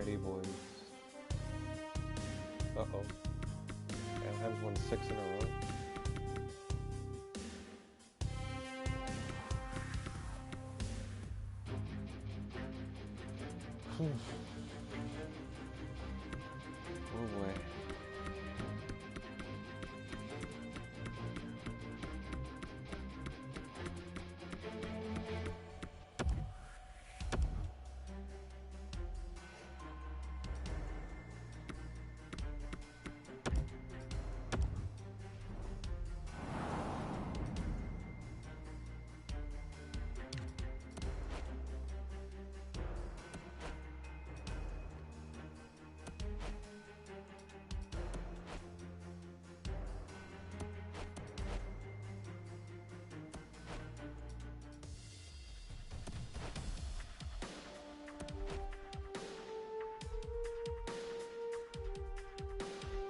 Alrighty, boys. Uh-oh. Anaheim's won 6 in a row. Oh boy.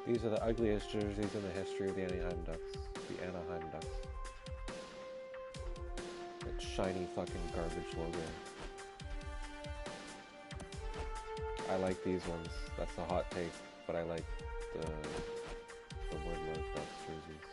These are the ugliest jerseys in the history of the Anaheim Ducks. The Anaheim Ducks. That shiny fucking garbage logo. I like these ones. That's a hot take, but I like the Woodland Ducks jerseys.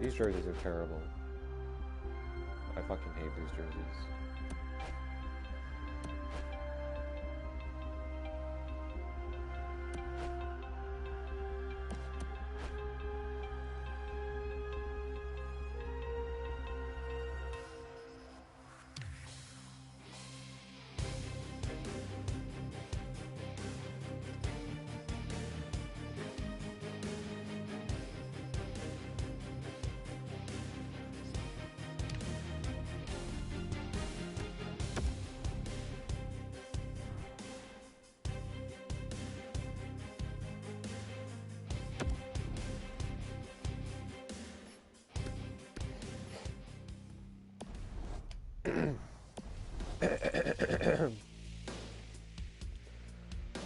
These jerseys are terrible. I fucking hate these jerseys.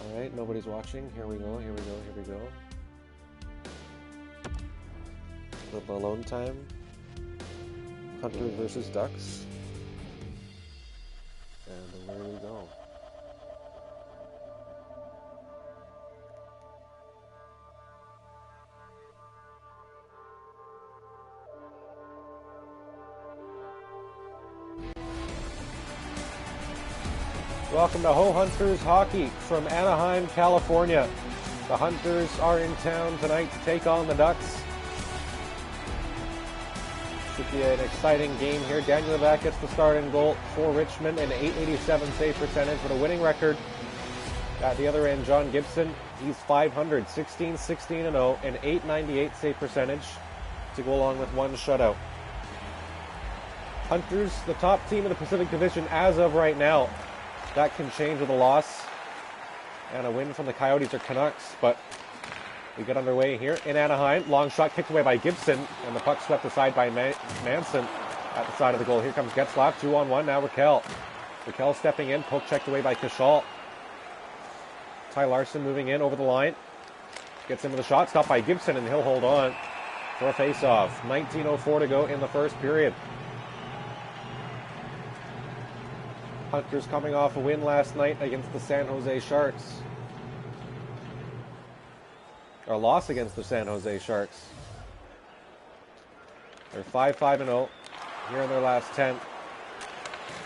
Alright, nobody's watching. Here we go, here we go, here we go. A little alone time. Hunters versus Ducks. And away we go. Welcome to Ho Hunters Hockey from Anaheim, California. The Hunters are in town tonight to take on the Ducks. Should be an exciting game here. Daniel Levac gets the start in goal for Richmond, an .887 save percentage with a winning record. At the other end, John Gibson, he's .500, 16-16-0, an .898 save percentage to go along with one shutout. Hunters, the top team in the Pacific Division as of right now. That can change with a loss and a win from the Coyotes or Canucks, but we get underway here in Anaheim. Long shot kicked away by Gibson, and the puck swept aside by Manson at the side of the goal. Here comes Getzlaf, 2-on-1, now Raquel. Raquel stepping in, poke checked away by Kishal. Ty Larson moving in over the line. Gets into the shot, stopped by Gibson, and he'll hold on for a face-off. 19:04 to go in the first period. Hunters coming off a win last night against the San Jose Sharks. Or loss against the San Jose Sharks. They're 5-5-0 here in their last 10.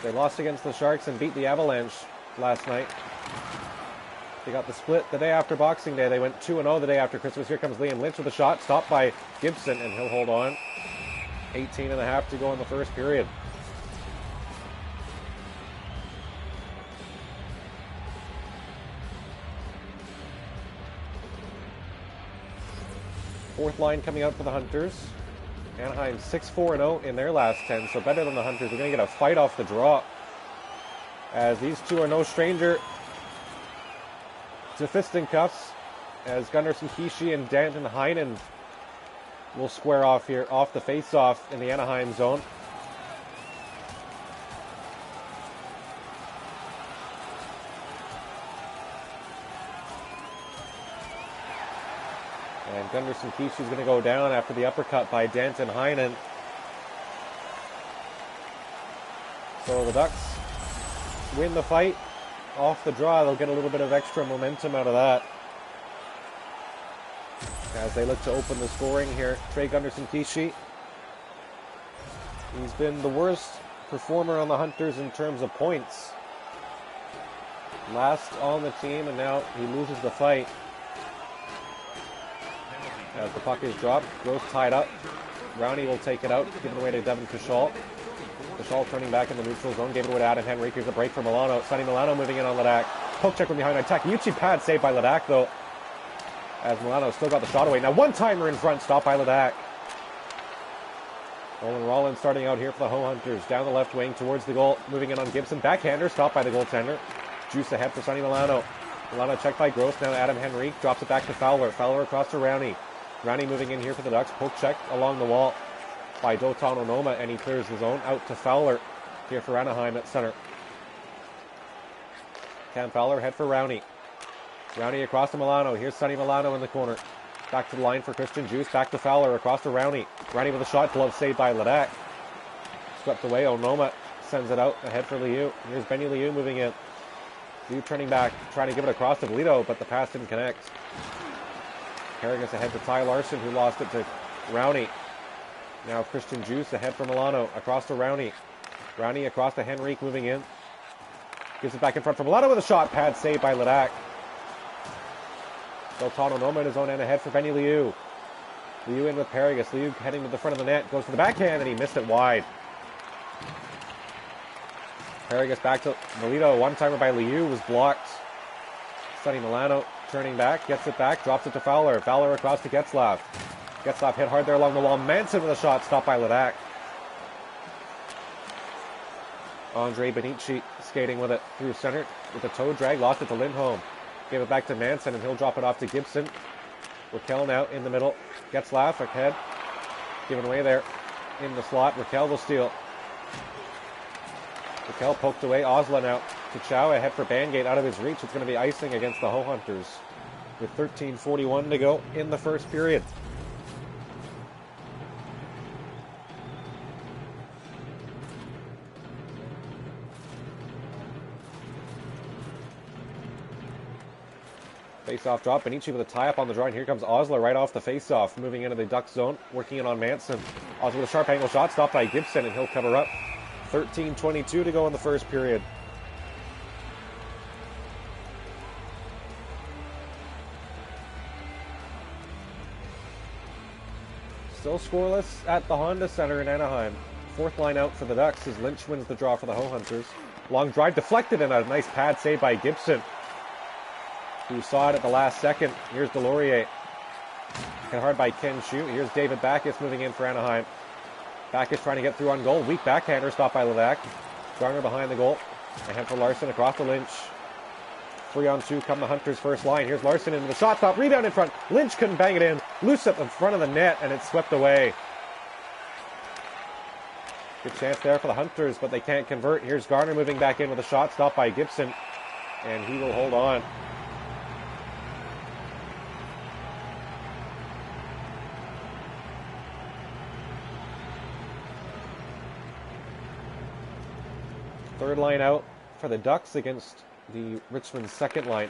They lost against the Sharks and beat the Avalanche last night. They got the split the day after Boxing Day. They went 2-0 the day after Christmas. Here comes Liam Lynch with a shot, stopped by Gibson, and he'll hold on. 18.5 to go in the first period. Fourth line coming out for the Hunters. Anaheim 6-4-0 in their last 10, so better than the Hunters. They're going to get a fight off the draw, as these two are no stranger to fisticuffs, as Gunnarsson Kishi and Danton Heinen will square off here, off the face-off in the Anaheim zone. And Gunderson Kishi's going to go down after the uppercut by Danton Heinen. So the Ducks win the fight off the draw. They'll get a little bit of extra momentum out of that as they look to open the scoring here. Trey Gunderson Kishi. He's been the worst performer on the Hunters in terms of points. Last on the team, and now he loses the fight. As the puck is dropped, Gross tied up. Rowney will take it out, give it away to Devin Cushall. Cushall turning back in the neutral zone, gave it away to Adam Henrique. Here's a break for Milano. Sonny Milano moving in on Ledak. Poke check from behind on Takeuchi pad saved by Ledak though. As Milano still got the shot away. Now one-timer in front, stopped by Ledak. Olin Rollins starting out here for the Ho Hunters. Down the left wing towards the goal. Moving in on Gibson. Backhander, stopped by the goaltender. Juice ahead for Sonny Milano. Milano checked by Gross. Now Adam Henrique drops it back to Fowler. Fowler across to Rowney. Rowney moving in here for the Ducks. Poke check along the wall by Dotan Onoma, and he clears the zone out to Fowler here for Anaheim at center. Cam Fowler head for Rowney. Rowney across to Milano. Here's Sonny Milano in the corner. Back to the line for Christian Juice. Back to Fowler across to Rowney. Rowney with a shot. Glove saved by Ledak. Swept away. Onoma sends it out ahead for Liu. Here's Benny Liu moving in. Liu turning back, trying to give it across to Valido, but the pass didn't connect. Harrigus ahead to Ty Larson, who lost it to Rowney. Now Christian Juice ahead for Milano. Across to Rowney. Rowney across to Henrique moving in. Gives it back in front for Milano with a shot. Pad saved by Ledak. Dotan Onoma in his own end ahead for Benny Liu. Liu in with Paragus. Liu heading to the front of the net. Goes to the backhand and he missed it wide. Paragus back to Melito. One-timer by Liu was blocked. Sonny Milano turning back. Gets it back. Drops it to Fowler. Fowler across to Getzlav. Getzlav hit hard there along the wall. Manson with a shot. Stopped by Ledak. Andre Benici skating with it through center with a toe drag. Lost it to Lindholm. Gave it back to Manson, and he'll drop it off to Gibson. Raquel now in the middle. Getzlav ahead. Given away there in the slot. Raquel will steal. Raquel poked away. Osla now to Chow. Ahead for Bangate out of his reach. It's going to be icing against the Ho Hunters with 13:41 to go in the first period. Face-off drop. Benici with a tie-up on the draw, and here comes Osler right off the face-off, moving into the Duck zone, working in on Manson. Osler with a sharp angle shot, stopped by Gibson, and he'll cover up. 13:22 to go in the first period. Still scoreless at the Honda Center in Anaheim. Fourth line out for the Ducks as Lynch wins the draw for the Ho Hunters. Long drive deflected, and a nice pad save by Gibson, who saw it at the last second. Here's Delorier. Hit hard by Ken Shu. Here's David Backus moving in for Anaheim. Backus trying to get through on goal. Weak backhander stopped by Levac. Garner behind the goal. Ahead for Larson across to Lynch. 3-on-2 come the Hunters' first line. Here's Larson into the shot stop. Rebound in front. Lynch couldn't bang it in. Loose at the front of the net, and it's swept away. Good chance there for the Hunters, but they can't convert. Here's Garner moving back in with a shot stopped by Gibson, and he will hold on. Third line out for the Ducks against the Richmond second line.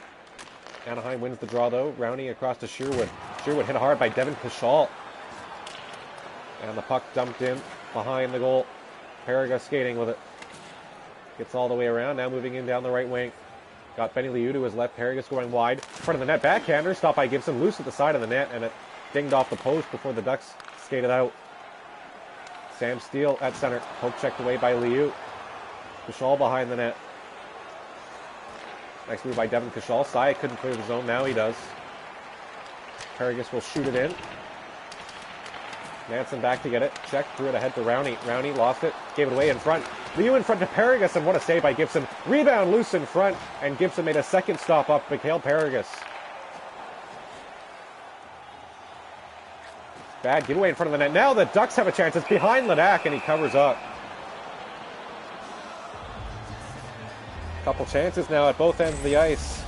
Anaheim wins the draw though. Rowney across to Sherwood. Sherwood hit hard by Devin Cushall. And the puck dumped in behind the goal. Paraga skating with it. Gets all the way around. Now moving in down the right wing. Got Benny Liu to his left. Paragas going wide. Front of the net. Backhander. Stopped by Gibson. Loose at the side of the net. And it dinged off the post before the Ducks skated out. Sam Steele at center. Poke checked away by Liu. Cushall behind the net. Nice move by Devin Cushall. Saya couldn't clear the zone. Now he does. Paragus will shoot it in. Manson back to get it. Check. Threw it ahead to Rowney. Rowney lost it. Gave it away in front. Liu in front to Paragus, and what a save by Gibson. Rebound loose in front, and Gibson made a second stop up Mikhail Paragus. Bad giveaway in front of the net. Now the Ducks have a chance. It's behind Ledak, and he covers up. Couple chances now at both ends of the ice.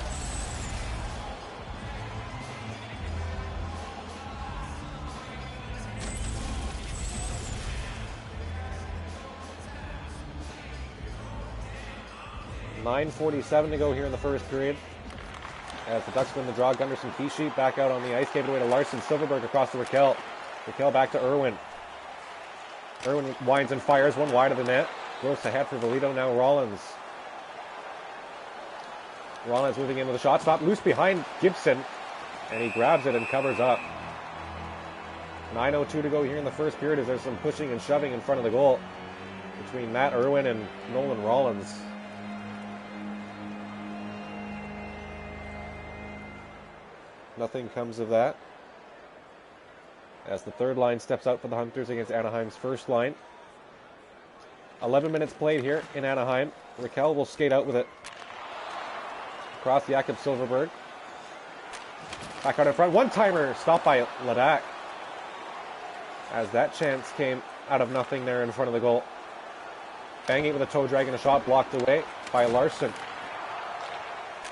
9:47 to go here in the first period. As the Ducks win the draw, Gunderson Kishi back out on the ice, gave it away to Larson. Silverberg across to Raquel. Raquel back to Irwin. Irwin winds and fires one wide of the net. Gross ahead for Valito, now Rollins. Rollins moving in with a shot stop, loose behind Gibson, and he grabs it and covers up. 9:02 to go here in the first period as there's some pushing and shoving in front of the goal between Matt Irwin and Nolan Rollins. Nothing comes of that, as the third line steps out for the Hunters against Anaheim's first line. 11 minutes played here in Anaheim. Raquel will skate out with it. Across Jakob Silverberg. Back out in front. One-timer stopped by Ladak, as that chance came out of nothing there in front of the goal. Bangate with a toe drag and a shot blocked away by Larson.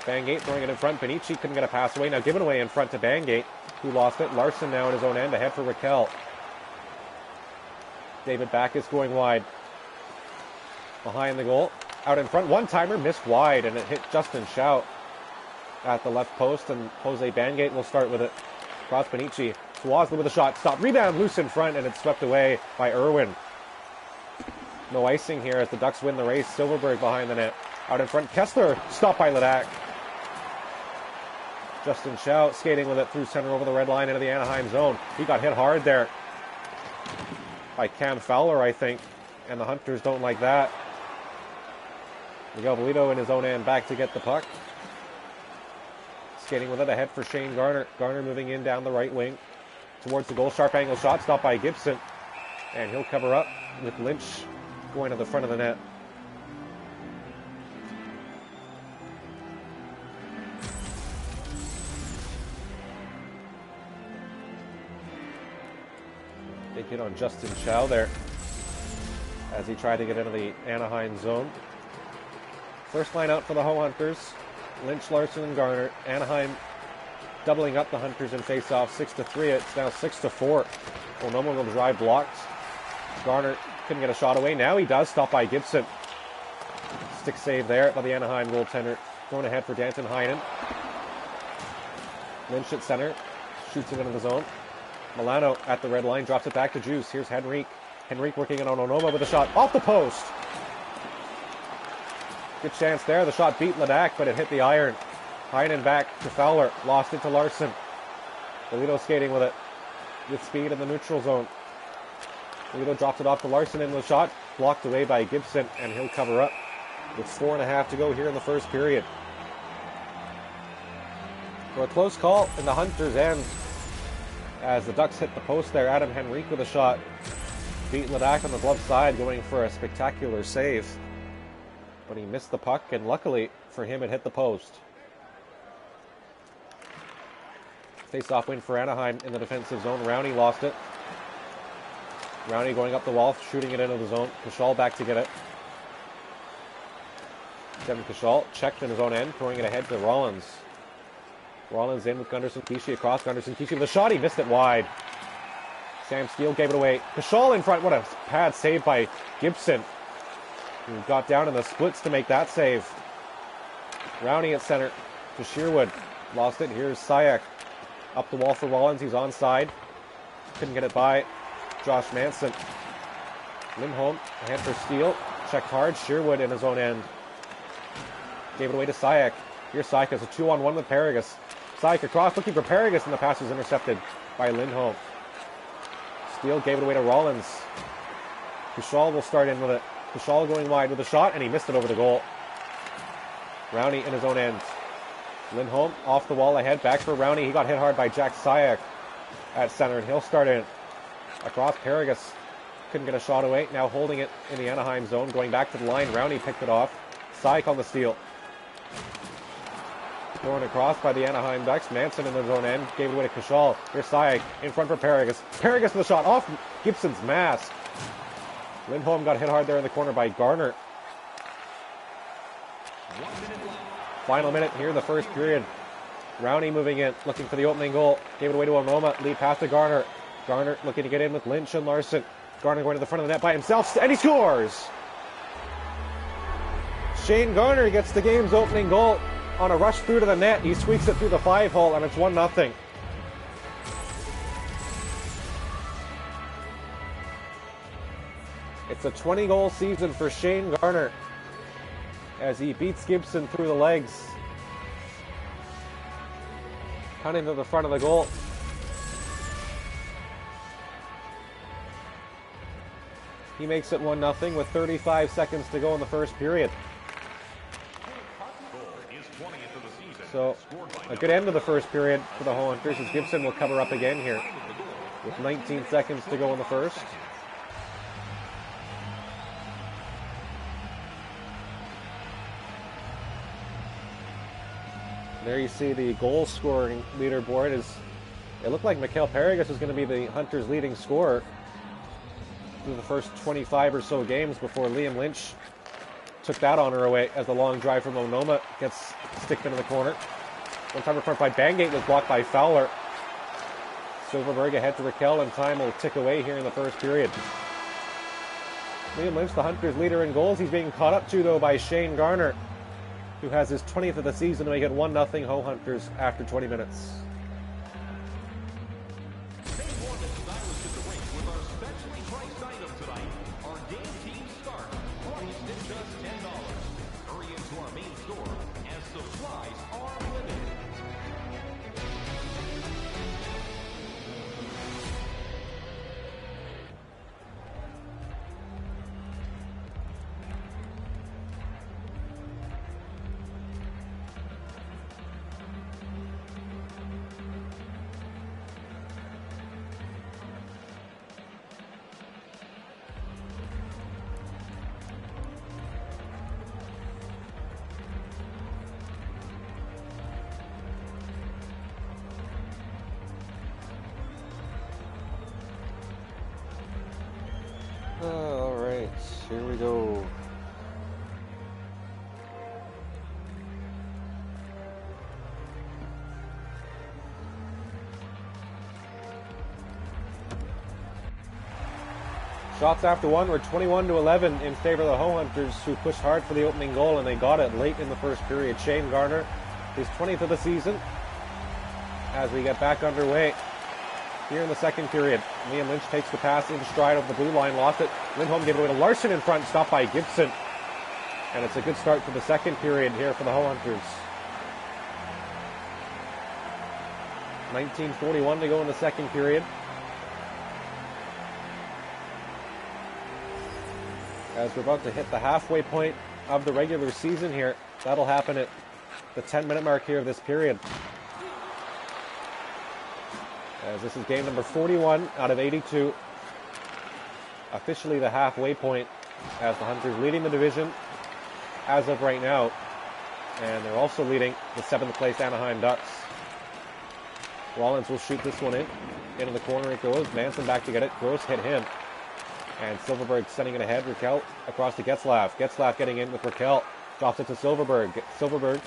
Bangate throwing it in front. Benici couldn't get a pass away. Now given away in front to Bangate, who lost it. Larson now in his own end ahead for Raquel. David Backus going wide. Behind the goal. Out in front. One-timer missed wide, and it hit Justin Shout at the left post, and Jose Bangate will start with it. Cross Benici. Swazley with a shot. Stop. Rebound loose in front, and it's swept away by Irwin. No icing here as the Ducks win the race. Silverberg behind the net. Out in front. Kessler stopped by Ladak. Justin Shout skating with it through center over the red line into the Anaheim zone. He got hit hard there by Cam Fowler, I think, and the Hunters don't like that. Miguel Valito in his own end back to get the puck. Skating with it ahead for Shane Garner. Garner moving in down the right wing towards the goal. Sharp angle shot stopped by Gibson, and he'll cover up with Lynch going to the front of the net. Big hit on Justin Chow there as he tried to get into the Anaheim zone. First line out for the Ho Hunters. Lynch, Larson, and Garner. Anaheim doubling up the Hunters in face-off 6-3. It's now 6-4. Onoma will drive blocked. Garner couldn't get a shot away. Now he does. Stopped by Gibson. Stick save there by the Anaheim goaltender. Thrown ahead for Danton Heinen. Lynch at center. Shoots it into the zone. Milano at the red line. Drops it back to Juice. Here's Henrique. Henrique working it on Onoma with a shot off the post. Good chance there. The shot beat Ladak, but it hit the iron. Heinen back to Fowler. Lost it to Larson. Valito skating with it. With speed in the neutral zone. Valito drops it off to Larson in the shot. Blocked away by Gibson, and he'll cover up with 4.5 to go here in the first period. For a close call in the Hunters' end as the Ducks hit the post there. Adam Henrique with a shot. Beat Ladak on the glove side, going for a spectacular save. But he missed the puck, and luckily for him, it hit the post. Face-off win for Anaheim in the defensive zone. Rowney lost it. Rowney going up the wall, shooting it into the zone. Kashal back to get it. Devin Kashal checked in his own end, throwing it ahead to Rollins. Rollins in with Gunderson Kishi across. Gunderson Kishi with a shot. He missed it wide. Sam Steele gave it away. Kashal in front. What a pad save by Gibson. He got down in the splits to make that save. Rowney at center to Sherwood. Lost it. Here's Sayak. Up the wall for Rollins. He's onside. Couldn't get it by Josh Manson. Lindholm ahead for Steele. Checked hard. Sherwood in his own end. Gave it away to Sayak. Here's Sayak as a 2-on-1 with Paragus. Sayak across looking for Paragus, and the pass was intercepted by Lindholm. Steele gave it away to Rollins. Kushal will start in with it. Kushal going wide with a shot, and he missed it over the goal. Rowney in his own end. Lindholm off the wall ahead, back for Rowney. He got hit hard by Jack Sayak at center, and he'll start in. Across Paragus. Couldn't get a shot away. Now holding it in the Anaheim zone. Going back to the line. Rowney picked it off. Sayak on the steal. Thrown across by the Anaheim Ducks. Manson in his own end. Gave it away to Kashal. Here's Sayak in front for Paragus. Paragus with a shot off Gibson's mask. Lindholm got hit hard there in the corner by Garner. Final minute here in the first period. Rowney moving in, looking for the opening goal. Gave it away to Onoma. Lead pass to Garner. Garner looking to get in with Lynch and Larson. Garner going to the front of the net by himself, and he scores! Shane Garner gets the game's opening goal on a rush through to the net. He squeaks it through the 5-hole, and it's 1-0. It's a 20-goal season for Shane Garner as he beats Gibson through the legs. Hunting to the front of the goal. He makes it 1-0 with 35 seconds to go in the first period. So, a good end of the first period for the Hunters as Gibson will cover up again here with 19 seconds to go in the first. There you see the goal scoring leaderboard. It looked like Mikhail Paragas was going to be the Hunters' leading scorer through the first 25 or so games before Liam Lynch took that honor away as the long drive from Onoma gets sticked into the corner. One time in front by Bangate was blocked by Fowler. Silverberg ahead to Raquel, and time will tick away here in the first period. Liam Lynch, the Hunters' leader in goals. He's being caught up to, though, by Shane Garner, who has his 20th of the season to make it 1-0 Ho Hunters after 20 minutes. All right, here we go. Shots after one were 21-11 in favor of the Ho Hunters, who pushed hard for the opening goal, and they got it late in the first period. Shane Garner, his 20th of the season, as we get back underway here in the second period. Liam Lynch takes the pass in stride over the blue line, lost it. Lindholm gave it away to Larson in front, stopped by Gibson. And it's a good start to the second period here for the Ho Hunters. 19:41 to go in the second period. As we're about to hit the halfway point of the regular season here. That'll happen at the 10-minute mark here of this period. As this is game number 41 out of 82. Officially the halfway point as the Hunters leading the division as of right now. And they're also leading the 7th place Anaheim Ducks. Rollins will shoot this one in. Into the corner it goes. Manson back to get it. Gross hit him. And Silverberg sending it ahead. Raquel across to Getzlaff. Getzlaff getting in with Raquel. Drops it to Silverberg. Silverberg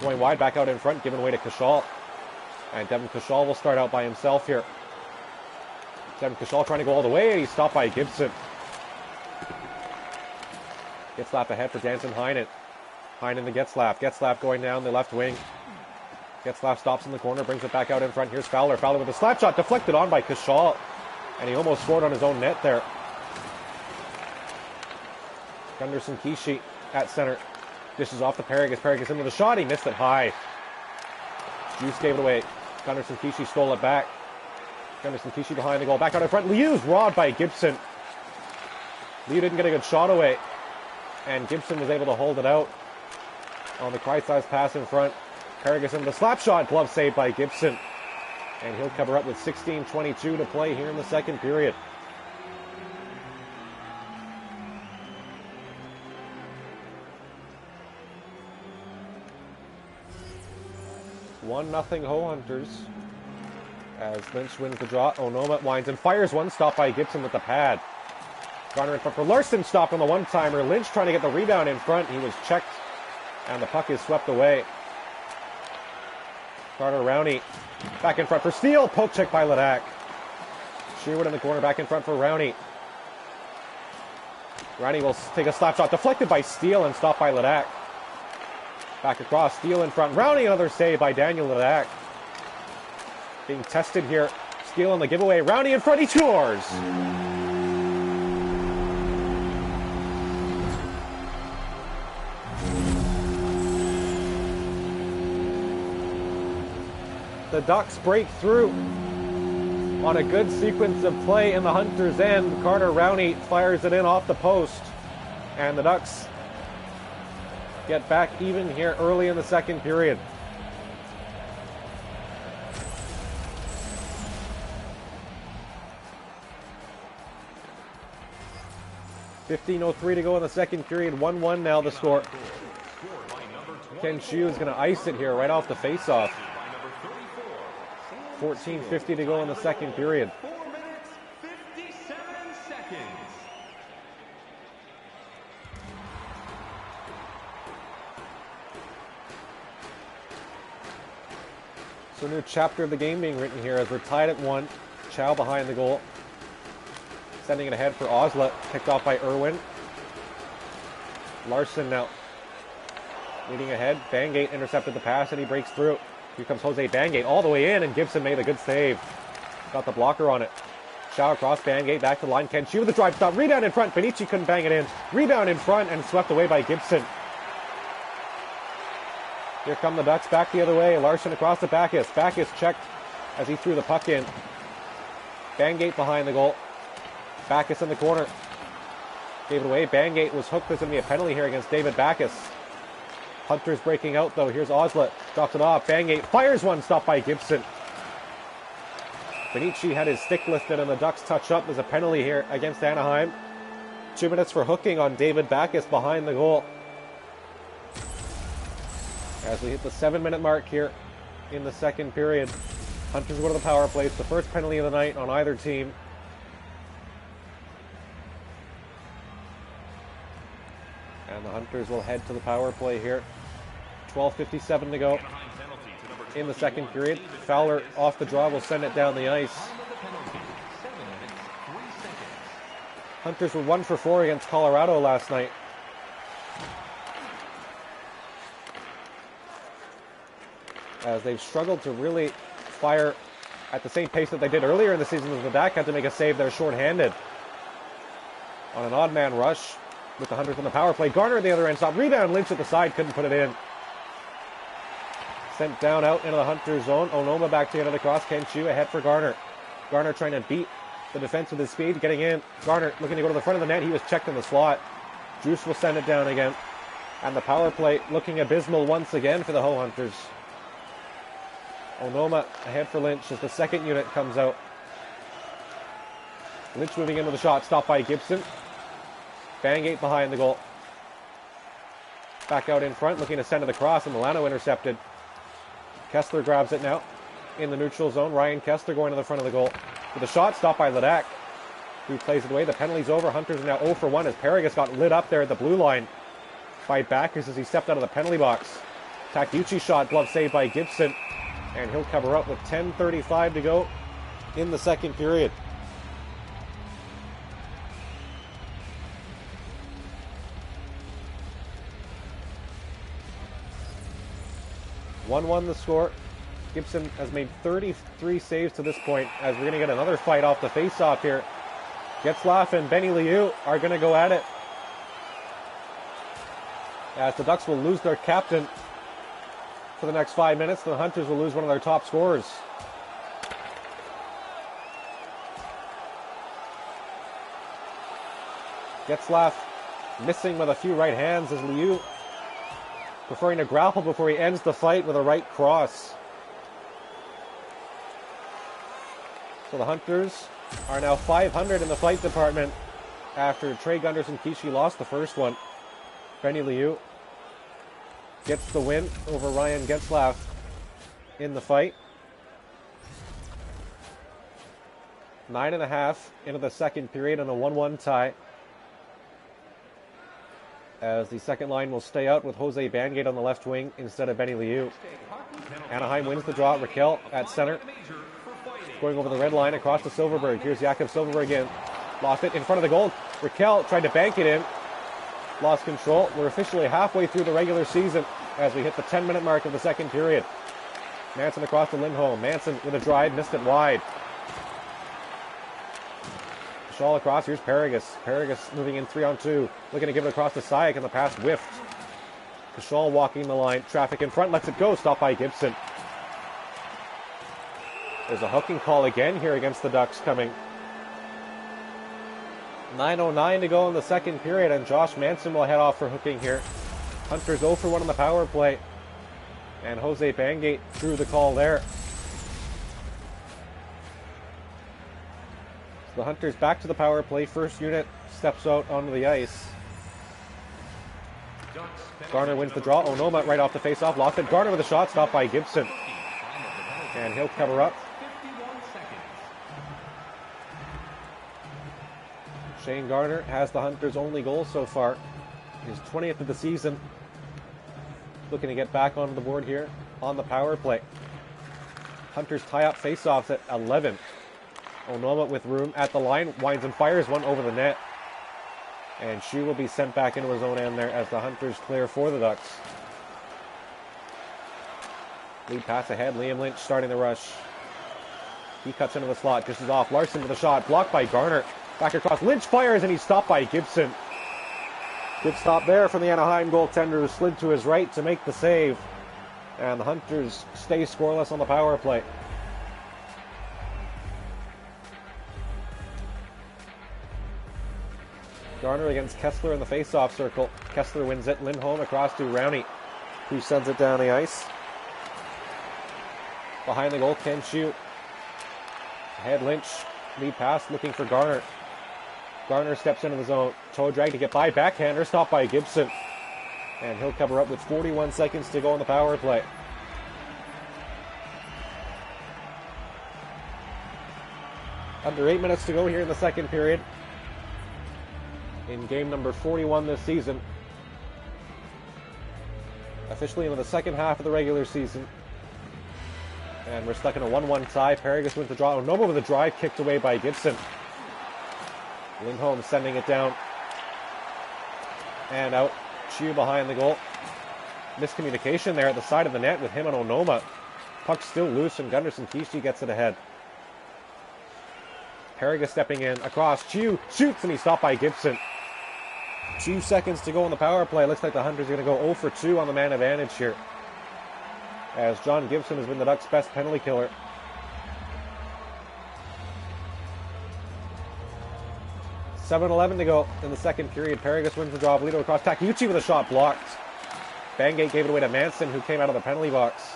going wide back out in front. Given away to Kashal. And Devin Kashal will start out by himself here. Devin Kashal trying to go all the way, and he's stopped by Gibson. Getzlaff ahead for Danson Heinen. Heinen to Getzlaff. Getzlaff going down the left wing. Getzlaff stops in the corner, brings it back out in front. Here's Fowler. Fowler with a slap shot, deflected on by Kashal. And he almost scored on his own net there. Gunderson Kishi at center. Dishes off to Paragas. Paragas into the shot. He missed it high. Juice gave it away. Gunderson Kishi stole it back. Gunderson Kishi behind the goal. Back out in front. Liu's robbed by Gibson. Liu didn't get a good shot away. And Gibson was able to hold it out on the Kreisai's pass in front. Paragas into the slap shot. Glove saved by Gibson. And he'll cover up with 16:22 to play here in the second period. One nothing Ho Hunters as Lynch wins the draw. Onoma winds and fires one, stopped by Gibson with the pad. Garner in front for Larson, stopped on the one-timer. Lynch trying to get the rebound in front. He was checked, and the puck is swept away. Carter Rowney back in front for Steele. Poke check by Ladak. Sherwood in the corner, back in front for Rowney. Rowney will take a slap shot, deflected by Steele and stopped by Ladak. Back across, Steele in front. Rounding another save by Daniel Ledak. Being tested here. Steele on the giveaway. Rowney in front. He scores! The Ducks break through on a good sequence of play in the Hunters' end. Carter Rowney fires it in off the post. And the Ducks get back even here early in the second period. .15:03 to go in the second period. 1-1 now the score. Ken Chiu is going to ice it here right off the face-off. 14:50 to go in the second period. 4 minutes, 57 seconds. So a new chapter of the game being written here as we're tied at 1. Chow behind the goal. Sending it ahead for Osla. Picked off by Irwin. Larson now leading ahead. Bangate intercepted the pass and he breaks through. Here comes Jose Bangate all the way in, and Gibson made a good save. Got the blocker on it. Chow across Bangate, back to the line. Ken Chiu with the drive stop. Rebound in front. Benici couldn't bang it in. Rebound in front and swept away by Gibson. Here come the Ducks back the other way. Larson across to Backus. Backus checked as he threw the puck in. Bangate behind the goal. Backus in the corner. Gave it away. Bangate was hooked. There's going to be a penalty here against David Backus. Hunters breaking out though. Here's Oslet. Drops it off. Bangate fires one. Stopped by Gibson. Benici had his stick lifted and the Ducks touch up. There's a penalty here against Anaheim. 2 minutes for hooking on David Backus behind the goal. As we hit the 7-minute mark here in the second period. Hunters go to the power play. It's the first penalty of the night on either team. And the Hunters will head to the power play here. 12:57 to go in the second period. Fowler off the draw will send it down the ice. Hunters were 1 for 4 against Colorado last night. As they've struggled to really fire at the same pace that they did earlier in the season, as Ledak had to make a save there shorthanded on an odd man rush with the Hunters on the power play. Garner at the other end stop. Rebound. Lynch at the side. Couldn't put it in. Sent down out into the Hunters zone. Onoma back to get it across. Ken Chiu ahead for Garner. Garner trying to beat the defense with his speed. Getting in. Garner looking to go to the front of the net. He was checked in the slot. Juice will send it down again. And the power play looking abysmal once again for the Ho Hunters. Onoma ahead for Lynch as the second unit comes out. Lynch moving into the shot. Stopped by Gibson. Bangate behind the goal. Back out in front, looking to send it across, and Milano intercepted. Kessler grabs it now in the neutral zone. Ryan Kessler going to the front of the goal. With a shot stopped by Ledak, who plays it away. The penalty's over. Hunters are now 0 for 1 as Paragus got lit up there at the blue line by Backus as he stepped out of the penalty box. Takeuchi shot, glove saved by Gibson, and he'll cover up with 10:35 to go in the second period. (1-1) the score. Gibson has made 33 saves to this point as we're going to get another fight off the face-off here. Getzlaff and Benny Liu are going to go at it. As the Ducks will lose their captain for the next 5 minutes, the Hunters will lose one of their top scorers. Getzlaff missing with a few right hands as Liu preferring to grapple before he ends the fight with a right cross. So the Hunters are now 500 in the fight department after Trey Gunderson Kishi lost the first one. Benny Liu gets the win over Ryan Getzlaff in the fight. 9.5 into the second period and a 1-1 tie. As the second line will stay out with Jose Bangate on the left wing instead of Benny Liu. Anaheim wins the draw. Raquel at center. Going over the red line across to Silverberg. Here's Jakob Silverberg again. Lost it in front of the goal. Raquel tried to bank it in. Lost control. We're officially halfway through the regular season as we hit the 10-minute mark of the second period. Manson across to Lindholm. Manson with a drive, missed it wide. Shaw across, here's Paragus. Paragus moving in 3-on-2. Looking to give it across to Sayak, and the pass whiffed. Kashal walking the line. Traffic in front, lets it go. Stopped by Gibson. There's a hooking call again here against the Ducks coming. 9:09 to go in the second period, and Josh Manson will head off for hooking here. Hunters 0 for 1 on the power play. And Jose Bangate drew the call there. So the Hunters back to the power play. First unit steps out onto the ice. Garner wins the draw. Onoma right off the face-off. Lost it. Garner with a shot. Stopped by Gibson. And he'll cover up. Shane Garner has the Hunters' only goal so far. His 20th of the season. Looking to get back onto the board here on the power play. Hunters tie up face-offs at 11. Onoma with room at the line. Winds and fires one over the net. And she will be sent back into his own end there as the Hunters clear for the Ducks. Lead pass ahead. Liam Lynch starting the rush. He cuts into the slot. Just is off. Larson with a shot. Blocked by Garner. Back across. Lynch fires and he's stopped by Gibson. Good stop there from the Anaheim goaltender, who slid to his right to make the save. And the Hunters stay scoreless on the power play. Garner against Kessler in the face-off circle. Kessler wins it. Lindholm across to Rowney, who sends it down the ice. Behind the goal, Ken Shute. Ahead Lynch. Lead pass looking for Garner. Garner steps into the zone. Toe drag to get by. Backhander stopped by Gibson. And he'll cover up with 41 seconds to go on the power play. Under 8 minutes to go here in the second period. In game number 41 this season. Officially into the second half of the regular season. And we're stuck in a 1-1 tie. Paragus wins the draw. Onoma with a drive kicked away by Gibson. Lindholm sending it down. And out. Chew behind the goal. Miscommunication there at the side of the net with him and Onoma. Puck still loose and Gunderson Kishi gets it ahead. Paragus stepping in across. Chew shoots and he's stopped by Gibson. 2 seconds to go on the power play. Looks like the Hunters are going to go 0 for 2 on the man advantage here, as John Gibson has been the Ducks' best penalty killer. $7:11 to go in the second period. Paragus wins the draw. Bolito across. Takeuchi with a shot blocked. Bangate gave it away to Manson, who came out of the penalty box.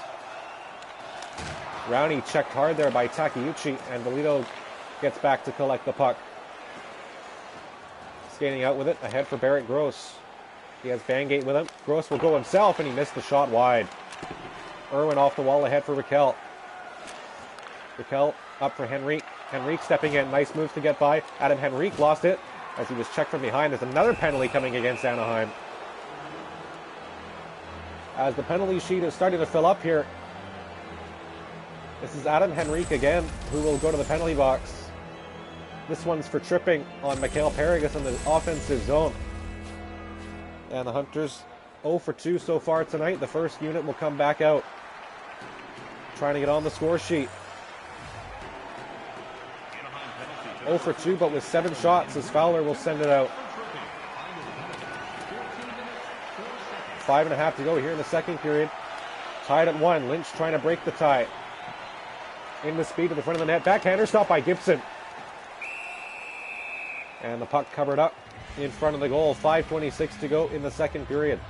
Rowney checked hard there by Takeuchi, and Bolito gets back to collect the puck. Skating out with it. Ahead for Barrett Gross. He has Bangate with him. Gross will go himself, and he missed the shot wide. Irwin off the wall ahead for Raquel. Raquel up for Henrique. Henrique stepping in. Nice moves to get by. Adam Henrique lost it as he was checked from behind. There's another penalty coming against Anaheim. As the penalty sheet is starting to fill up here. This is Adam Henrique again, who will go to the penalty box. This one's for tripping on Mikhail Paragus in the offensive zone. And the Hunters 0 for 2 so far tonight. The first unit will come back out, trying to get on the score sheet. 0 for 2, but with 7 shots, as Fowler will send it out. 5.5 to go here in the second period. Tied at 1. Lynch trying to break the tie. In the speed to the front of the net. Backhander stopped by Gibson. And the puck covered up in front of the goal. 5:26 to go in the second period.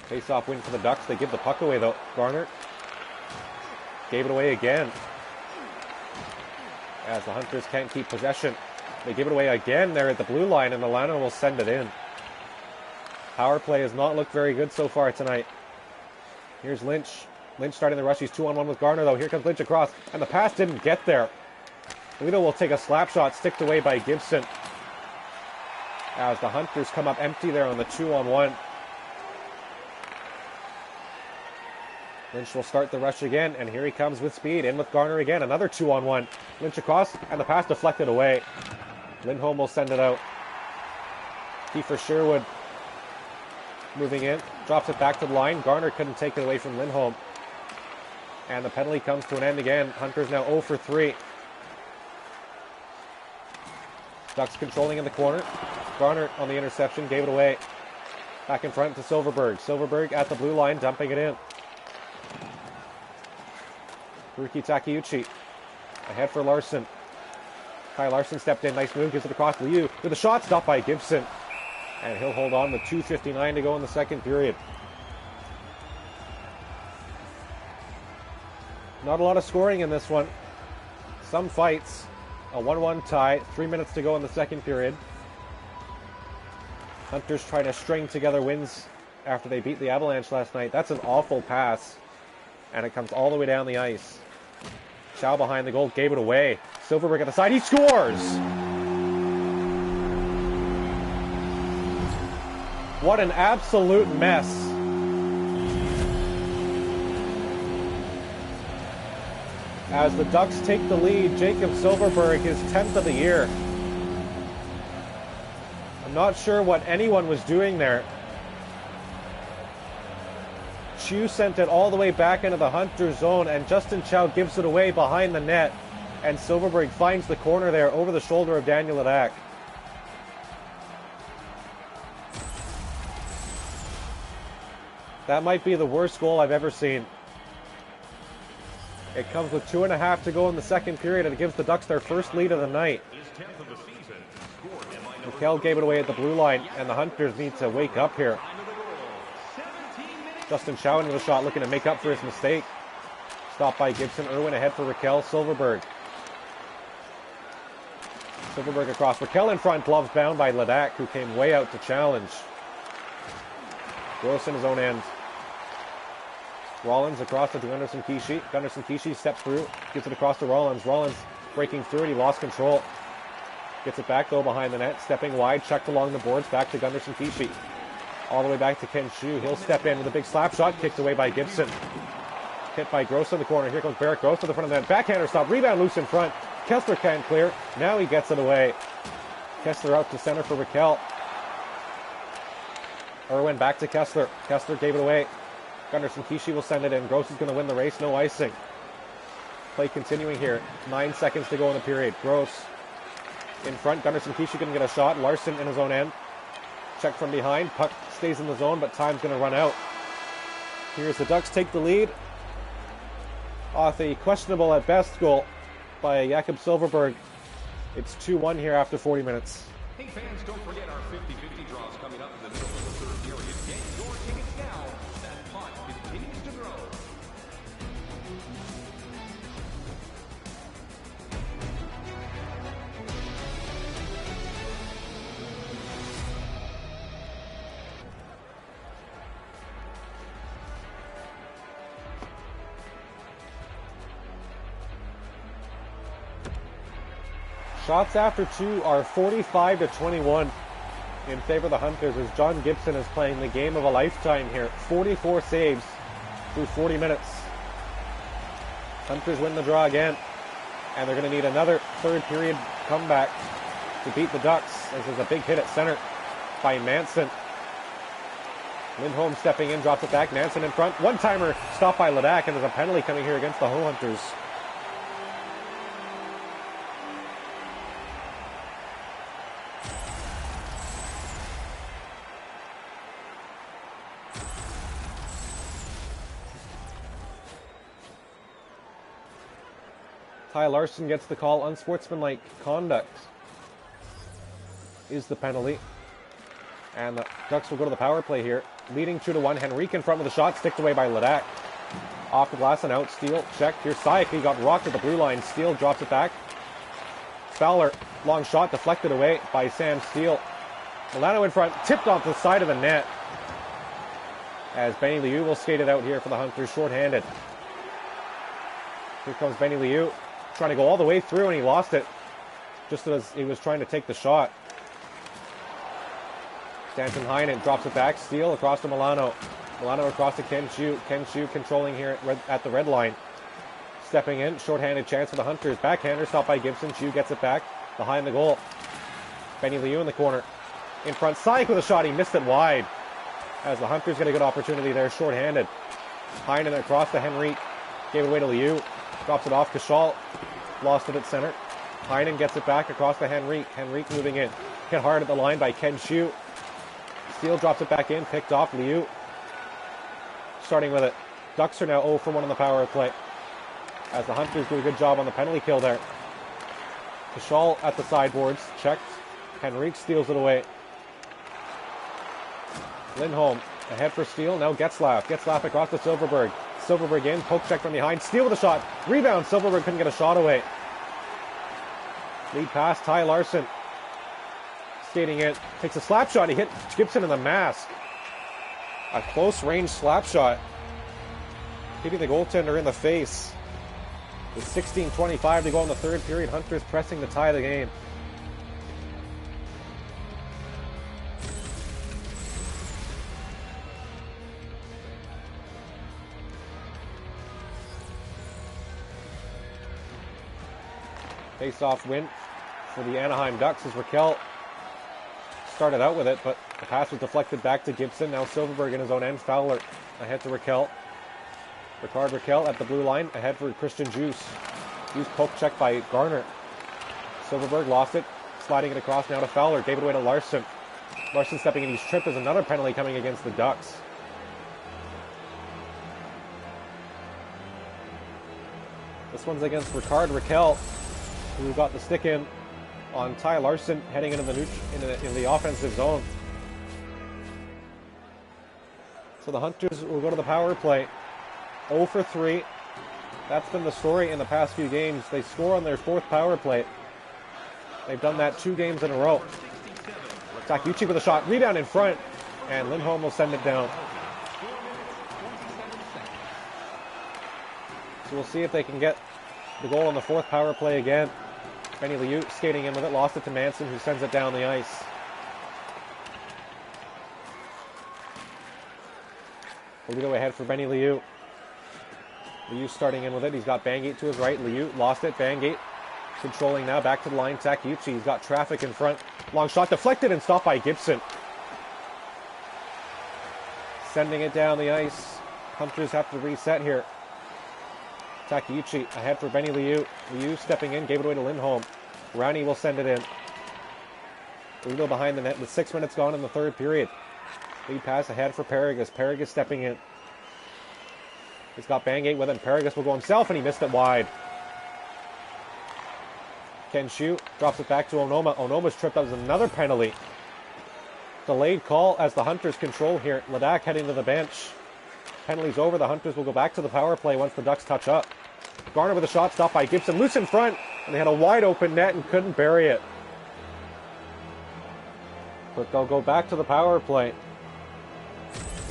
Face-off win for the Ducks. They give the puck away, though. Garner gave it away again, as the Hunters can't keep possession. They give it away again there at the blue line, and Milano will send it in. Power play has not looked very good so far tonight. Here's Lynch. Lynch starting the rush. He's 2-on-1 with Garner, though. Here comes Lynch across, and the pass didn't get there. Toledo will take a slap shot, sticked away by Gibson, as the Hunters come up empty there on the 2-on-1. Lynch will start the rush again, and here he comes with speed. In with Garner again. Another 2-on-1. Lynch across, and the pass deflected away. Lindholm will send it out. Kiefer Sherwood moving in. Drops it back to the line. Garner couldn't take it away from Lindholm. And the penalty comes to an end again. Hunter's now 0 for 3. Ducks controlling in the corner. Garner on the interception. Gave it away. Back in front to Silverberg. Silverberg at the blue line, dumping it in. Ruki Takeuchi ahead for Larson. Kyle Larson stepped in, nice move, gives it across Liu with a shot, stopped by Gibson. And he'll hold on with 2:59 to go in the second period. Not a lot of scoring in this one. Some fights. A 1-1 tie, 3 minutes to go in the second period. Hunters trying to string together wins after they beat the Avalanche last night. That's an awful pass. And it comes all the way down the ice. Chow behind the goal, gave it away. Silverberg at the side, he scores! What an absolute mess. As the Ducks take the lead, Jacob Silverberg, his 10th of the year. I'm not sure what anyone was doing there. Chu sent it all the way back into the Hunter zone, and Justin Chow gives it away behind the net, and Silverberg finds the corner there over the shoulder of Daniel Ledak. That might be the worst goal I've ever seen. It comes with 2.5 to go in the second period, and it gives the Ducks their first lead of the night. Mikel gave it away at the blue line, and the Hunters need to wake up here. Justin Chow into the shot, looking to make up for his mistake. Stopped by Gibson. Irwin ahead for Raquel. Silverberg. Silverberg across. Raquel in front. Gloves bound by Ledak, who came way out to challenge. Gross in his own end. Rollins across to Gunnarsson Kishi. Gunnarsson Kishi steps through. Gets it across to Rollins. Rollins breaking through it. He lost control. Gets it back, though, behind the net. Stepping wide. Checked along the boards. Back to Gunnarsson Kishi. All the way back to Ken Chu. He'll step in with a big slap shot. Kicked away by Gibson. Hit by Gross in the corner. Here comes Barrett Gross to the front of the net. Backhander stop. Rebound loose in front. Kessler can't clear. Now he gets it away. Kessler out to center for Raquel. Irwin back to Kessler. Kessler gave it away. Gunnarsson Kishi will send it in. Gross is going to win the race. No icing. Play continuing here. 9 seconds to go in the period. Gross in front. Gunnarsson Kishi going to get a shot. Larson in his own end. Check from behind. Puck stays in the zone, but time's going to run out. Here's the Ducks take the lead off a questionable at best goal by Jakob Silverberg. It's 2-1 here after 40 minutes. Hey fans, don't forget our 50-50 draws coming up in the middle of the third period. Get your tickets now. That pot continues to grow. Shots after two are 45-21 in favor of the Hunters as John Gibson is playing the game of a lifetime here. 44 saves through 40 minutes. Hunters win the draw again, and they're going to need another third period comeback to beat the Ducks, as there's a big hit at center by Manson. Lindholm stepping in, drops it back. Manson in front. One-timer stopped by Ledak, and there's a penalty coming here against the Ho Hunters. Ty Larson gets the call. Unsportsmanlike conduct is the penalty. And the Ducks will go to the power play here. Leading 2-1. Henrique in front with a shot. Sticked away by Ledak. Off the glass and out. Steele checked. Here's Sayak. He got rocked at the blue line. Steele drops it back. Fowler. Long shot deflected away by Sam Steele. Milano in front. Tipped off the side of the net. As Benny Liu will skate it out here for the Hunters. Short-handed. Here comes Benny Liu. Trying to go all the way through, and he lost it just as he was trying to take the shot. Stanton Heinen drops it back. Steele across to Milano. Milano across to Ken Shu. Ken Shu controlling here at the red line. Stepping in, shorthanded chance for the Hunters. Backhander stopped by Gibson. Shu gets it back behind the goal. Benny Liu in the corner. In front, Syke with a shot. He missed it wide. As the Hunters get a good opportunity there, shorthanded. Heinen across to Henrique. Gave it away to Liu. Drops it off. Kashal lost it at center. Heinen gets it back across to Henrique. Henrique moving in. Hit hard at the line by Ken Shu. Steele drops it back in. Picked off Liu. Starting with it. Ducks are now 0 for 1 on the power play. As the Hunters do a good job on the penalty kill there. Kashal at the sideboards. Checked. Henrique steals it away. Lindholm ahead for Steele. Now Getzlaff. Getzlaff across to Silverberg. Silverberg in. Poke check from behind. Steele with a shot. Rebound. Silverberg couldn't get a shot away. Lead pass. Ty Larson. Skating in. Takes a slap shot. He hit Gibson in the mask. A close range slap shot. Hitting the goaltender in the face. With 16:25 to go in the third period. Hunters pressing to tie the game. Face-off win for the Anaheim Ducks as Raquel started out with it, but the pass was deflected back to Gibson. Now Silverberg in his own end. Fowler ahead to Raquel. Ricard Raquel at the blue line, ahead for Christian Juice. Juice poke check by Garner. Silverberg lost it, sliding it across now to Fowler. Gave it away to Larson. Larson stepping in. He's tripped. There's another penalty coming against the Ducks. This one's against Ricard Raquel, who got the stick in on Ty Larson heading into in the offensive zone. So the Hunters will go to the power play. 0 for 3. That's been the story in the past few games. They score on their 4th power play. They've done that 2 games in a row. Takeuchi with a shot. Rebound in front. And Lindholm will send it down. So we'll see if they can get the goal on the 4th power play again. Benny Liu skating in with it. Lost it to Manson, who sends it down the ice. We'll go ahead for Benny Liu. Liu starting in with it. He's got Bangate to his right. Liu lost it. Bangate controlling now. Back to the line. Takeuchi. He's got traffic in front. Long shot deflected and stopped by Gibson. Sending it down the ice. Hunters have to reset here. Takeuchi ahead for Benny Liu. Liu stepping in. Gave it away to Lindholm. Rowney will send it in. We go behind the net with 6 minutes gone in the third period. Lead pass ahead for Paragus. Paragus stepping in. He's got Bangate with him. Paragus will go himself, and he missed it wide. Ken Shu drops it back to Onoma. Onoma's tripped. That was another penalty. Delayed call as the Hunters control here. Ladak heading to the bench. Penalty's over. The Hunters will go back to the power play once the Ducks touch up. Garner with a shot stopped by Gibson. Loose in front, and they had a wide open net and couldn't bury it. But they'll go back to the power play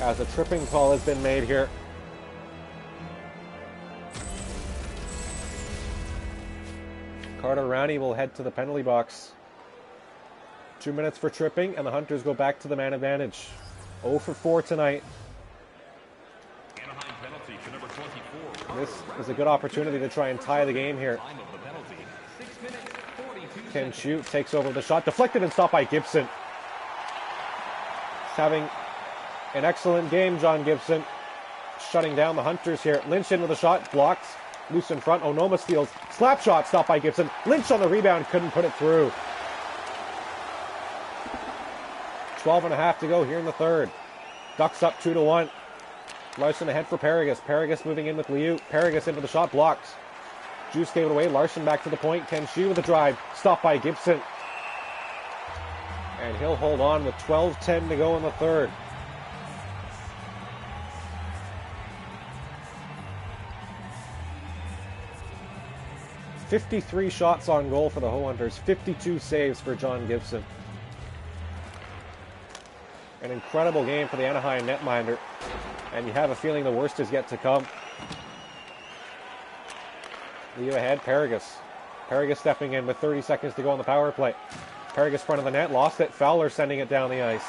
as a tripping call has been made here. Carter Rowney will head to the penalty box. 2 minutes for tripping, and the Hunters go back to the man advantage. 0 for 4 tonight. Anaheim penalty to number 24. This is a good opportunity to try and tie the game here. Time of the penalty. 6 minutes, 42 Ken Shu takes over the shot. Deflected and stopped by Gibson. He's having an excellent game, John Gibson. Shutting down the Hunters here. Lynch in with a shot. Blocked. Loose in front. Onoma steals. Slap shot stopped by Gibson. Lynch on the rebound. Couldn't put it through. 12.5 to go here in the third. Ducks up 2-1. Larson ahead for Paragus. Paragus moving in with Liu. Paragus into the shot. Blocked. Juice gave it away. Larson back to the point. Ken Shu with a drive. Stopped by Gibson. And he'll hold on with 12:10 to go in the third. "53 shots on goal for the Ho Hunters, 52 saves for John Gibson. An incredible game for the Anaheim netminder, and you have a feeling the worst is yet to come. Liu ahead, Paragus. Paragus stepping in with 30 seconds to go on the power play. Paragus front of the net, lost it. Fowler sending it down the ice.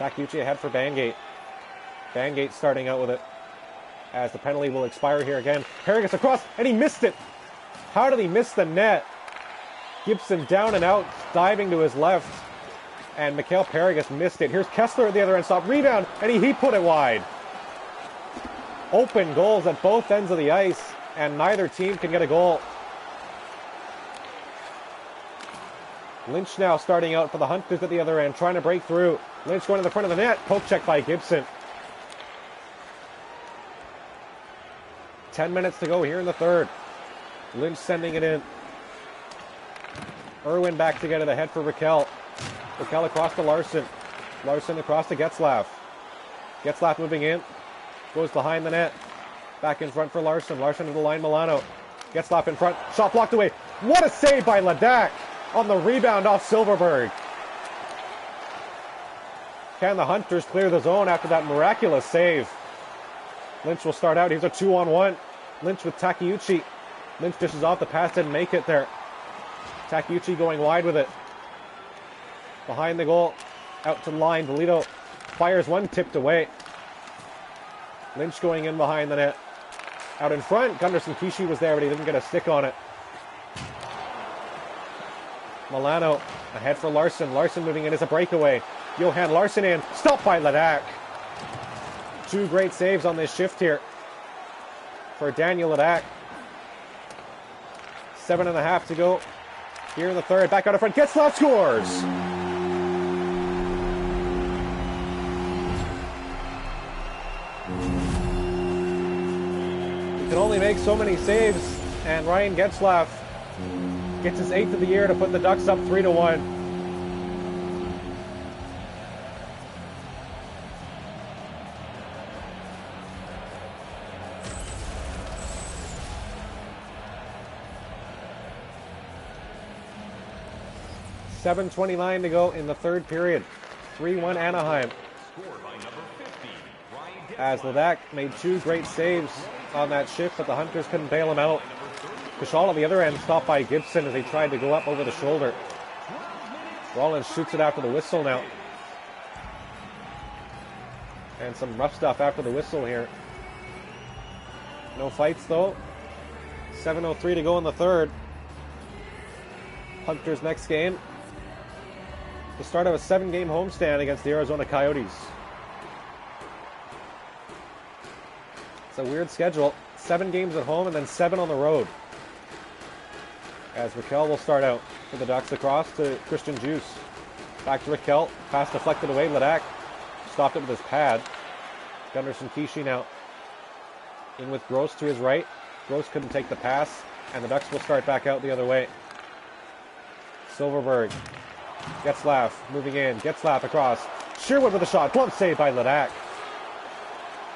Takeuchi ahead for Bangate. Bangate starting out with it as the penalty will expire here again. Paragus across, and he missed it. How did he miss the net? Gibson down and out, diving to his left. And Mikhail Paragus missed it. Here's Kessler at the other end, stop, rebound, and he put it wide. Open goals at both ends of the ice, and neither team can get a goal. Lynch now starting out for the Hunters at the other end, trying to break through. Lynch going to the front of the net, poke check by Gibson. 10 minutes to go here in the third. Lynch sending it in. Irwin back to get it ahead for Raquel. Raquel across to Larson. Larson across to Getzlaff. Getzlaff moving in. Goes behind the net. Back in front for Larson. Larson to the line, Milano. Getzlaff in front. Shot blocked away. What a save by Ledak on the rebound off Silverberg. Can the Hunters clear the zone after that miraculous save? Lynch will start out. Here's a 2-on-1. Lynch with Takeuchi. Lynch dishes off. The pass didn't make it there. Takeuchi going wide with it. Behind the goal. Out to the line. Bolito fires one, tipped away. Lynch going in behind the net. Out in front. Gunderson Kishi was there, but he didn't get a stick on it. Milano ahead for Larson. Larson moving in as a breakaway. Johan Larson in. Stopped by Ledak. Two great saves on this shift here for Daniel Ledak. 7.5 to go here in the third. Back out in front. Getzlaff scores. He can only make so many saves, and Ryan Getzlaff gets his 8th of the year to put the Ducks up 3-1. .7:29 to go in the third period. 3-1 Anaheim. As Ledak made two great saves on that shift, but the Hunters couldn't bail him out. Kashal on the other end stopped by Gibson as he tried to go up over the shoulder. Rollins shoots it after the whistle now. And some rough stuff after the whistle here. No fights though. 7:03 to go in the third. Hunters' next game. The start of a 7-game homestand against the Arizona Coyotes. It's a weird schedule. 7 games at home and then 7 on the road. As Raquel will start out for the Ducks across to Christian Juice. Back to Raquel. Pass deflected away. Ledak stopped it with his pad. Gunderson Kishi now in with Gross to his right. Gross couldn't take the pass, and the Ducks will start back out the other way. Silverberg. Getzlaff moving in. Getzlaff across. Sherwood with a shot. Glove save by Ledak.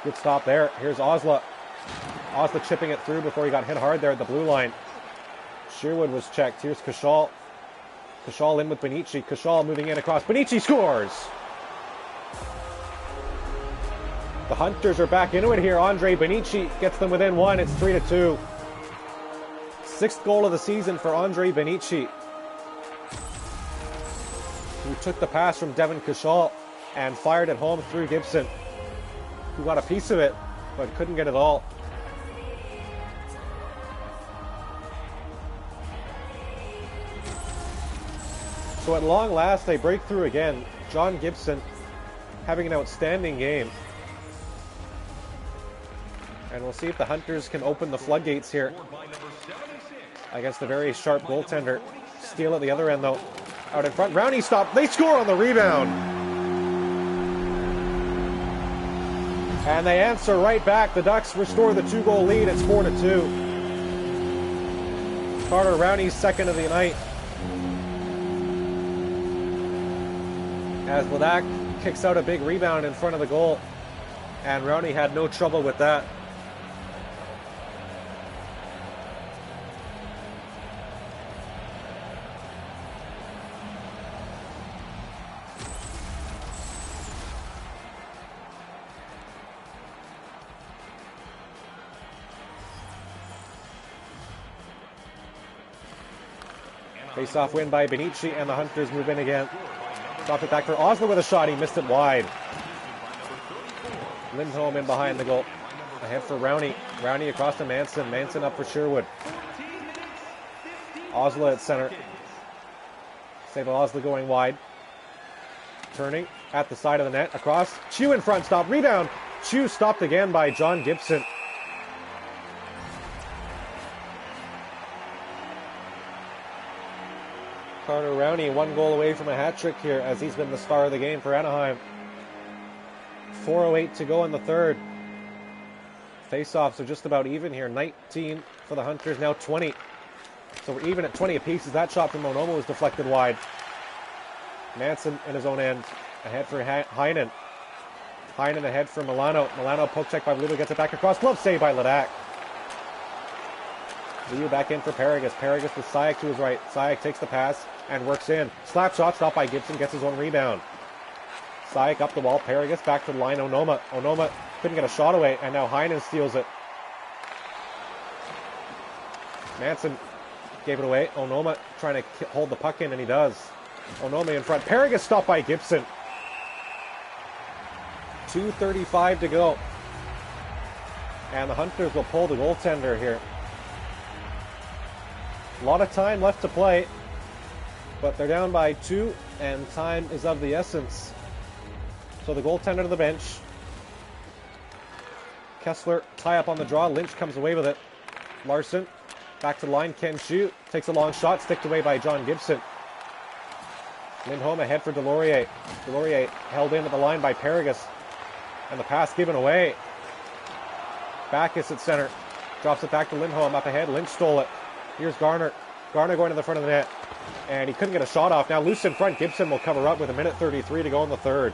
Good stop there. Here's Osla. Osla chipping it through before he got hit hard there at the blue line. Sherwood was checked. Here's Kashal. Kashal in with Benici. Kashal moving in across. Benici scores! The Hunters are back into it here. Andre Benici gets them within one. It's 3-2. 6th goal of the season for Andre Benici, who took the pass from Devin Kashal and fired it home through Gibson, who got a piece of it, but couldn't get it all. So at long last, they break through again. John Gibson having an outstanding game. And we'll see if the Hunters can open the floodgates here against a very sharp goaltender. Steele at the other end, though. Out in front. Rowney stopped. They score on the rebound. And they answer right back. The Ducks restore the 2-goal lead. It's 4-2. Carter Rowney's second of the night. As Ledak kicks out a big rebound in front of the goal. And Rowney had no trouble with that. Face-off win by Benici, and the Hunters move in again. Dropped it back for Osler with a shot. He missed it wide. Lindholm in behind the goal. Ahead for Rowney. Rowney across to Manson. Manson up for Sherwood. Osler at center. Sable Osler going wide. Turning at the side of the net. Across. Chew in front. Stop. Rebound. Chew stopped again by John Gibson. Carter Rowney 1 goal away from a hat trick here as he's been the star of the game for Anaheim. 4:08 to go in the third. Face-offs are just about even here. 19 for the Hunters, now 20. So we're even at 20 apiece as that shot from Monoma was deflected wide. Manson in his own end. Ahead for Heinen. Heinen ahead for Milano. Milano poke check by Ludo, gets it back across. Glove save by Ladak. Liu back in for Paragus. Paragus with Sayak to his right. Sayak takes the pass and works in. Slap shot stopped by Gibson, gets his own rebound. Sayak up the wall. Paragus back to the line. Onoma. Onoma couldn't get a shot away, and now Heinen steals it. Manson gave it away. Onoma trying to hold the puck in, and he does. Onoma in front. Paragus stopped by Gibson. 2:35 to go. And the Hunters will pull the goaltender here. A lot of time left to play, but they're down by 2, and time is of the essence. So the goaltender to the bench. Kessler tie up on the draw. Lynch comes away with it. Larson back to the line. Ken Chu takes a long shot, sticked away by John Gibson. Lindholm ahead for Delorier. Delorier held in at the line by Paragus, and the pass given away. Backus at center. Drops it back to Lindholm up ahead. Lynch stole it. Here's Garner. Garner going to the front of the net. And he couldn't get a shot off. Now loose in front. Gibson will cover up with 1:33 to go in the third.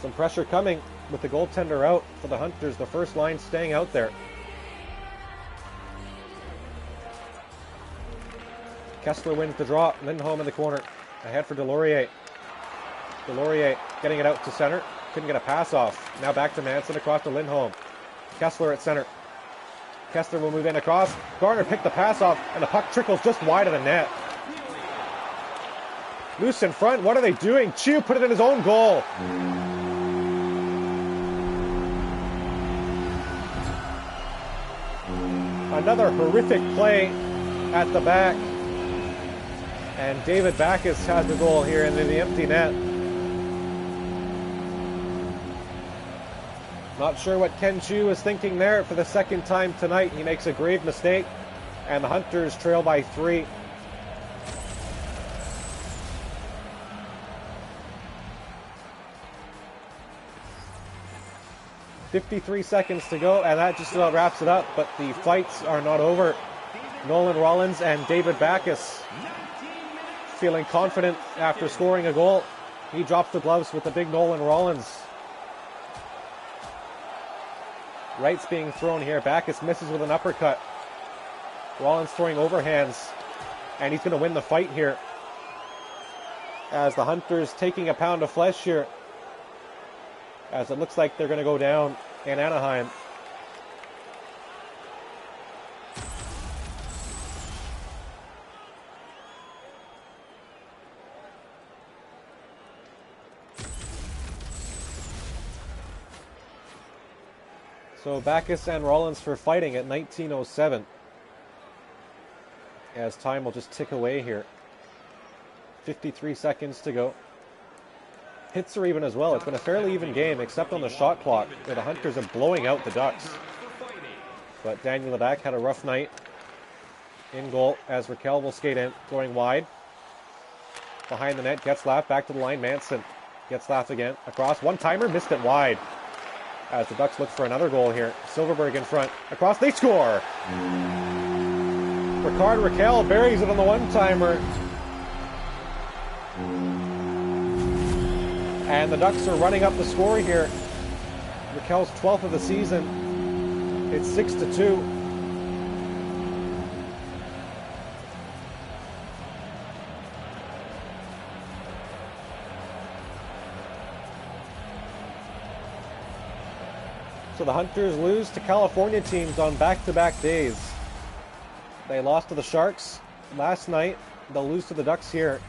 Some pressure coming with the goaltender out for the Hunters. The first line staying out there. Kessler wins the draw. Lindholm in the corner. Ahead for Delorier. Delorier getting it out to center. Couldn't get a pass off. Now back to Manson across to Lindholm. Kessler at center. Kessler will move in across. Garner picked the pass off, and the puck trickles just wide of the net. Loose in front. What are they doing? Chew put it in his own goal. Another horrific play at the back. And David Backus has the goal here in the empty net. Not sure what Ken Chu is thinking there for the second time tonight. He makes a grave mistake, and the Hunters trail by 3. .53 seconds to go, and that just about wraps it up, but the fights are not over. Nolan Rollins and David Backus feeling confident after scoring a goal. He drops the gloves with the big Nolan Rollins. Rights being thrown here. Backus misses with an uppercut. Rollins throwing overhands, and he's going to win the fight here. As the Hunters taking a pound of flesh here, as it looks like they're going to go down in Anaheim. So Backus and Rollins for fighting at 19:07. As time will just tick away here. 53 seconds to go. Hits are even as well. It's been a fairly even game, except on the shot clock, where the Hunters are blowing out the Ducks. But Daniel Levac had a rough night. In goal as Raquel will skate in, going wide. Behind the net, Getzlaff back to the line. Manson. Getzlaff again. Across. One-timer, missed it wide. As the Ducks look for another goal here. Silverberg in front. Across, they score! Ricard Raquel buries it on the one-timer. And the Ducks are running up the score here. Raquel's 12th of the season. It's 6-2. So the Hunters lose to California teams on back-to-back days. They lost to the Sharks last night. They'll lose to the Ducks here.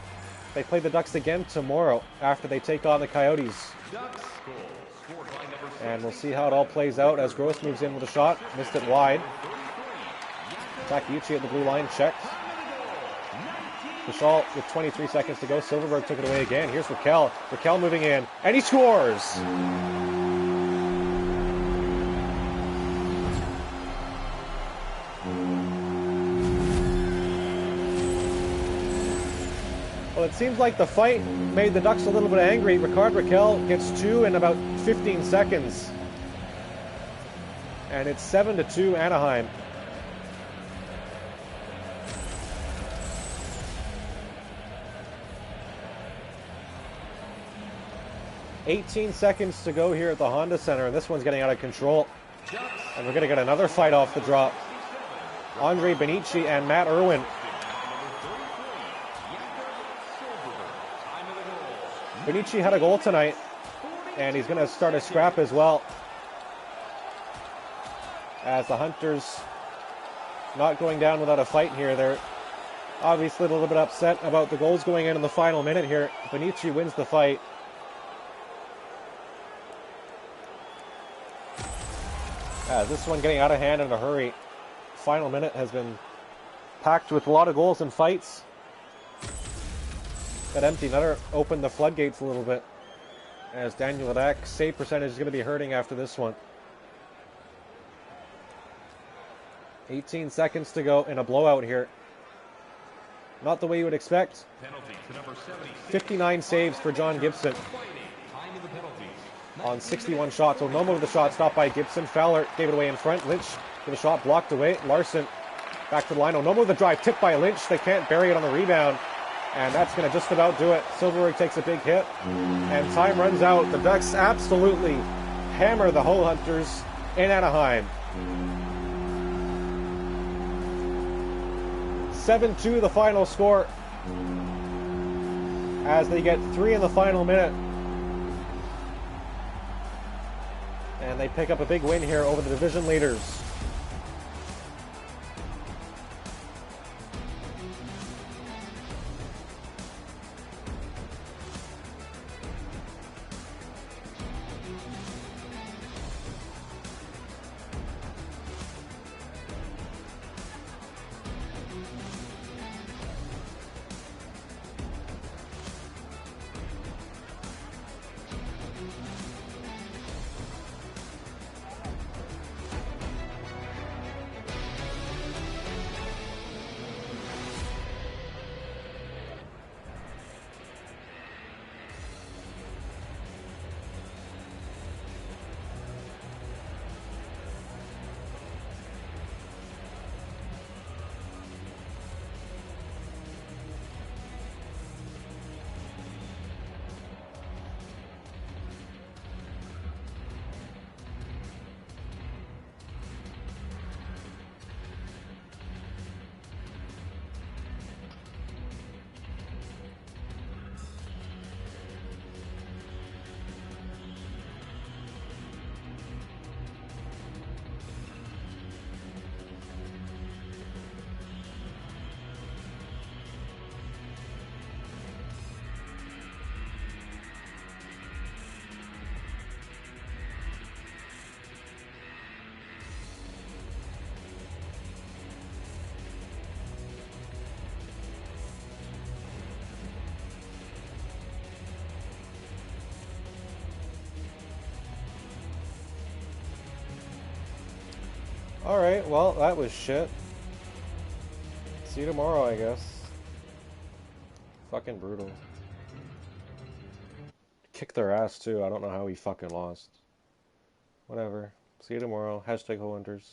They play the Ducks again tomorrow after they take on the Coyotes. And we'll see how it all plays out as Gross moves in with a shot. Missed it wide. Takeuchi at the blue line, checked. Bichal with 23 seconds to go. Silverberg took it away again. Here's Raquel. Raquel moving in, and he scores! Well, it seems like the fight made the Ducks a little bit angry. Ricard Raquel gets 2 in about 15 seconds. And it's 7-2 Anaheim. "18 seconds to go here at the Honda Center, and this one's getting out of control. And we're going to get another fight off the drop. Andre Benici and Matt Irwin. Benici had a goal tonight, and he's going to start a scrap as well. As the Hunters not going down without a fight here. They're obviously a little bit upset about the goals going in the final minute here. Benici wins the fight. This one getting out of hand in a hurry. Final minute has been packed with a lot of goals and fights. That empty netter opened the floodgates a little bit, as Daniel Ledak's save percentage is going to be hurting after this one. 18 seconds to go in a blowout here. Not the way you would expect. 59 saves for John Gibson on 61 shots. Onomo with the shot stopped by Gibson. Fowler gave it away in front. Lynch with a shot blocked away. Larson back to the line. Onomo with the drive tipped by Lynch. They can't bury it on the rebound. And that's going to just about do it. Silverberg takes a big hit. And time runs out. The Ducks absolutely hammer the Ho Hunters in Anaheim. 7-2 the final score. As they get 3 in the final minute. And they pick up a big win here over the division leaders. Alright, well, that was shit. See you tomorrow, I guess. Fucking brutal. Kicked their ass, too. I don't know how he fucking lost. Whatever. See you tomorrow. #HoHunters.